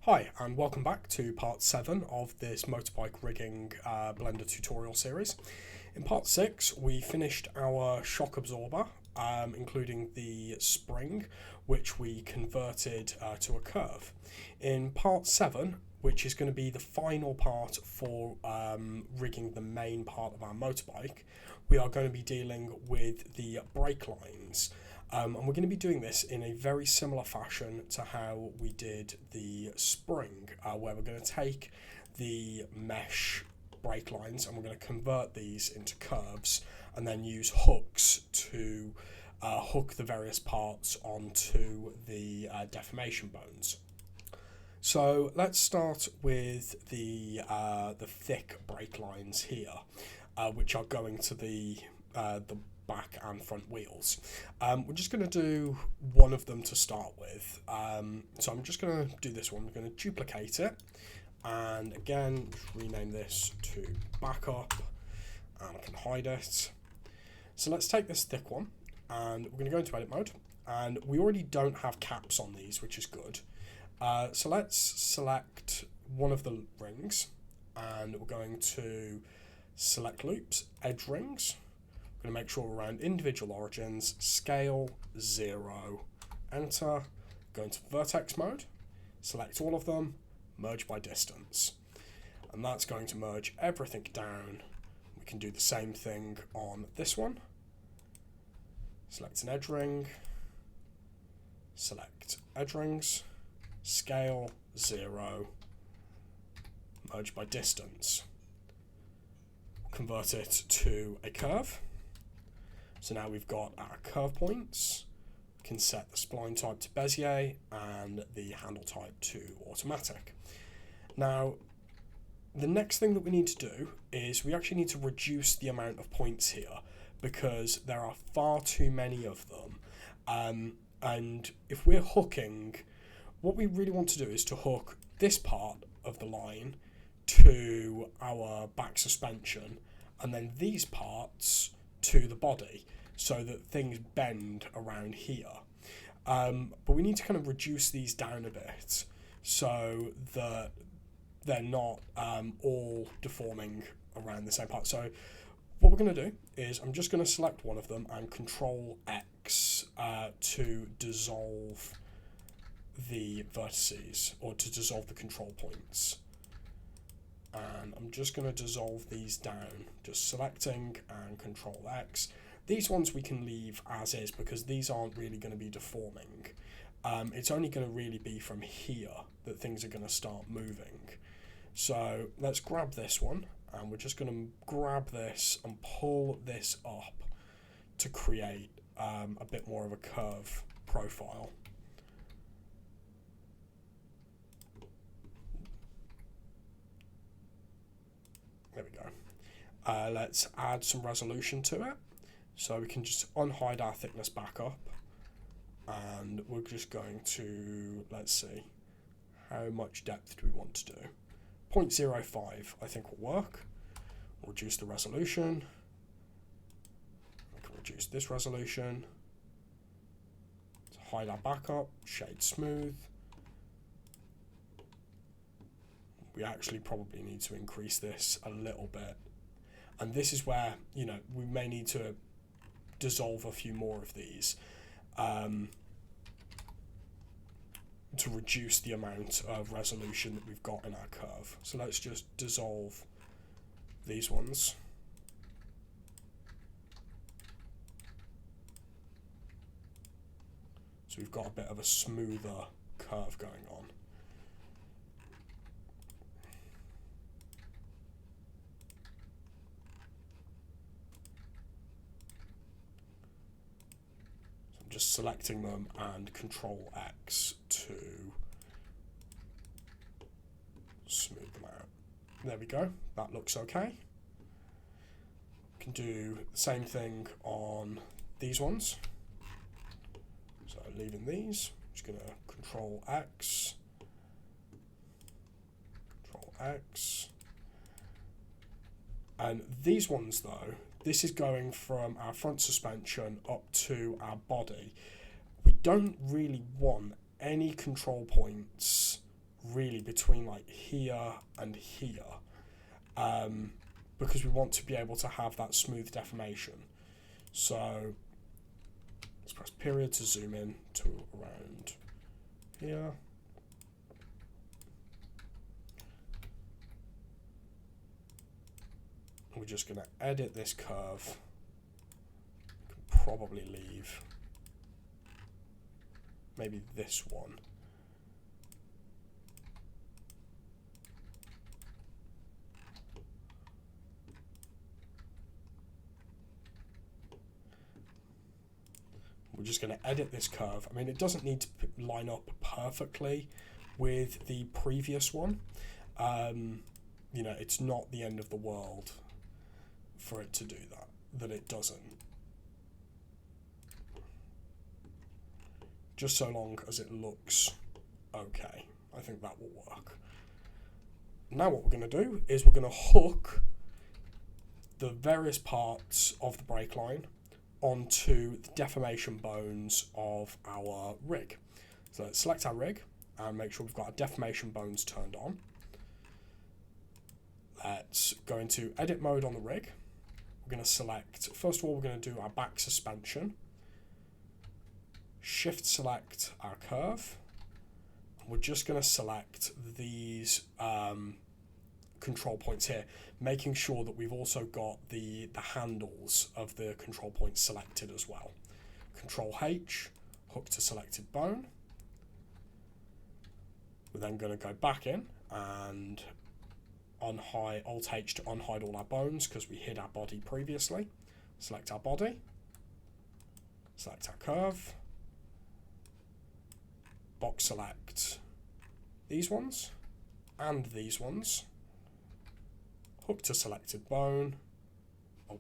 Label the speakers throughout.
Speaker 1: Hi and welcome back to part 7 of this motorbike rigging Blender tutorial series. In part 6 we finished our shock absorber, including the spring, which we converted to a curve. In part 7, which is going to be the final part for rigging the main part of our motorbike, we are going to be dealing with the brake lines. And we're going to be doing this in a very similar fashion to how we did the spring, where we're going to take the mesh brake lines and we're going to convert these into curves and then use hooks to hook the various parts onto the deformation bones. So let's start with the thick brake lines here, which are going to the back and front wheels. We're just going to do one of them to start with. So I'm just going to do this one. We're going to duplicate it, and again rename this to backup, and I can hide it. So let's take this thick one, and we're going to go into edit mode, and we already don't have caps on these, which is good. So let's select one of the rings, and we're going to select loops, edge rings. We're going to make sure we're around individual origins, scale 0, enter, go into vertex mode, select all of them, merge by distance. And that's going to merge everything down. We can do the same thing on this one. Select an edge ring, select edge rings, scale 0, merge by distance. Convert it to a curve. So now we've got our curve points. We can set the spline type to Bezier and the handle type to automatic. Now, the next thing that we need to do is we actually need to reduce the amount of points here because there are far too many of them. And if we're hooking, what we really want to do is to hook this part of the line to our back suspension and then these parts to the body so that things bend around here. But we need to kind of reduce these down a bit so that they're not all deforming around the same part. So what we're going to do is I'm just going to select one of them and Control X to dissolve the vertices, or to dissolve the control points. And I'm just going to dissolve these down, just selecting and Control X. These ones we can leave as is because these aren't really going to be deforming. It's only going to really be from here that things are going to start moving. So let's grab this one, and we're just going to grab this and pull this up to create a bit more of a curve profile. There we go. Let's add some resolution to it. So we can just unhide our thickness back up. And we're just going to, let's see, how much depth do we want to do? 0.05 I think will work. We'll reduce the resolution. We can reduce this resolution. Hide our backup, shade smooth. We actually probably need to increase this a little bit. And this is where, we may need to dissolve a few more of these to reduce the amount of resolution that we've got in our curve. So let's just dissolve these ones. So we've got a bit of a smoother curve going on. Just selecting them and Control X to smooth them out. There we go, that looks okay. We can do the same thing on these ones. So leaving these, just going to Control X, Control X. And these ones though, this is going from our front suspension up to our body. We don't really want any control points really between like here and here, because we want to be able to have that smooth deformation. So let's press period to zoom in to around here. We're just going to edit this curve. Can probably leave maybe this one. We're just going to edit this curve. I mean, it doesn't need to line up perfectly with the previous one. You know, it's not the end of the world for it to do that it doesn't. Just so long as it looks okay, I think that will work. Now what we're going to do is we're going to hook the various parts of the brake line onto the deformation bones of our rig. So let's select our rig and make sure we've got our deformation bones turned on. Let's go into edit mode on the rig. We're going to select, first of all, we're going to do our back suspension. Shift select our curve. We're just going to select these control points here, making sure that we've also got the handles of the control points selected as well. Control H, hook to selected bone. We're then going to go back in and unhide, Alt H to unhide all our bones because we hid our body previously. Select our body, select our curve, box select these ones and these ones, hook to selected bone. Oh,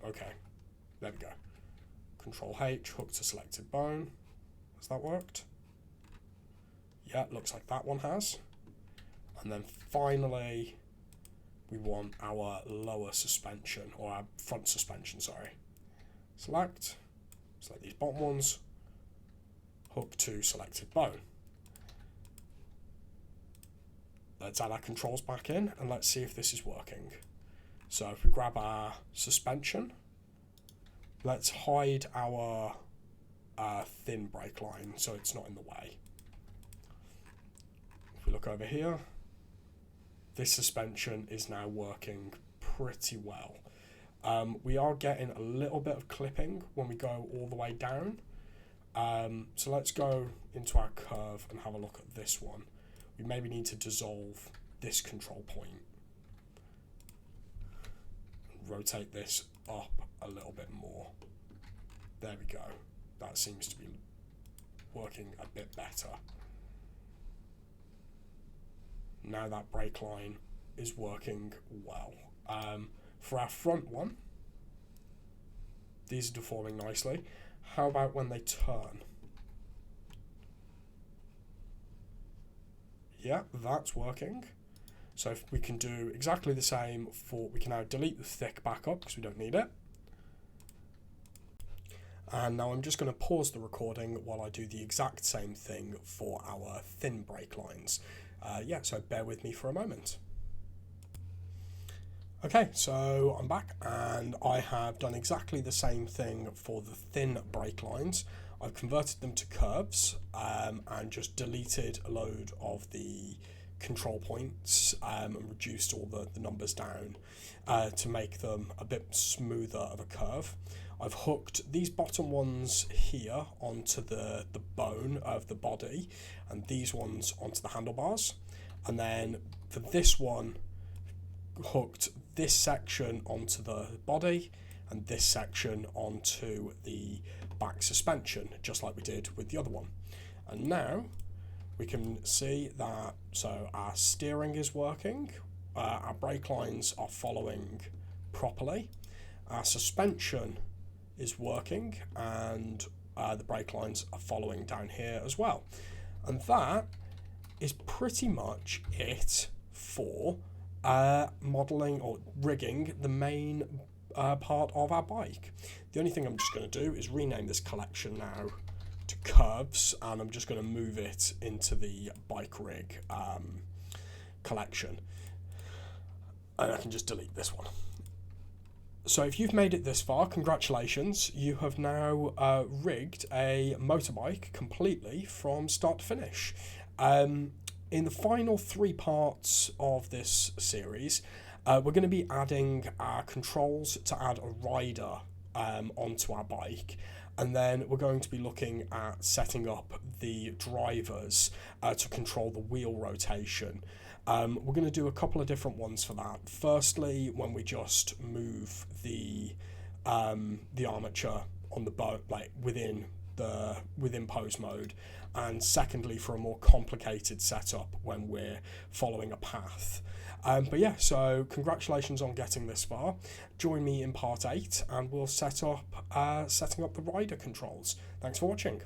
Speaker 1: okay, there we go. Control H, hook to selected bone. Has that worked? Yeah, it looks like that one has. And then finally, we want our lower suspension, or our front suspension, sorry. Select these bottom ones, hook to selected bone. Let's add our controls back in and let's see if this is working. So if we grab our suspension, let's hide our thin brake line so it's not in the way. If we look over here, this suspension is now working pretty well. We are getting a little bit of clipping when we go all the way down. So let's go into our curve and have a look at this one. We maybe need to dissolve this control point. Rotate this up a little bit more. There we go. That seems to be working a bit better. Now that brake line is working well. For our front one, these are deforming nicely. How about when they turn? Yeah, that's working. So if we can do exactly the same for, we can now delete the thick back up because we don't need it. And now I'm just going to pause the recording while I do the exact same thing for our thin brake lines. Yeah, so bear with me for a moment. Okay, so I'm back and I have done exactly the same thing for the thin brake lines. I've converted them to curves and just deleted a load of the control points and reduced all the numbers down to make them a bit smoother of a curve. I've hooked these bottom ones here onto the bone of the body and these ones onto the handlebars. And then for this one, hooked this section onto the body and this section onto the back suspension, just like we did with the other one. And now we can see that, so our steering is working, our brake lines are following properly, our suspension is working, and the brake lines are following down here as well. And that is pretty much it for modelling or rigging the main part of our bike. The only thing I'm just going to do is rename this collection now to curves, and I'm just going to move it into the bike rig collection. And I can just delete this one. So if you've made it this far, congratulations. You have now rigged a motorbike completely from start to finish. In the final 3 parts of this series, we're going to be adding controls to add a rider onto our bike. And then we're going to be looking at setting up the drivers to control the wheel rotation. We're going to do a couple of different ones for that. Firstly, when we just move the armature on the boat, like within pose mode, and secondly, for a more complicated setup when we're following a path. But yeah, so congratulations on getting this far. Join me in part 8, and we'll setting up the rider controls. Thanks for watching.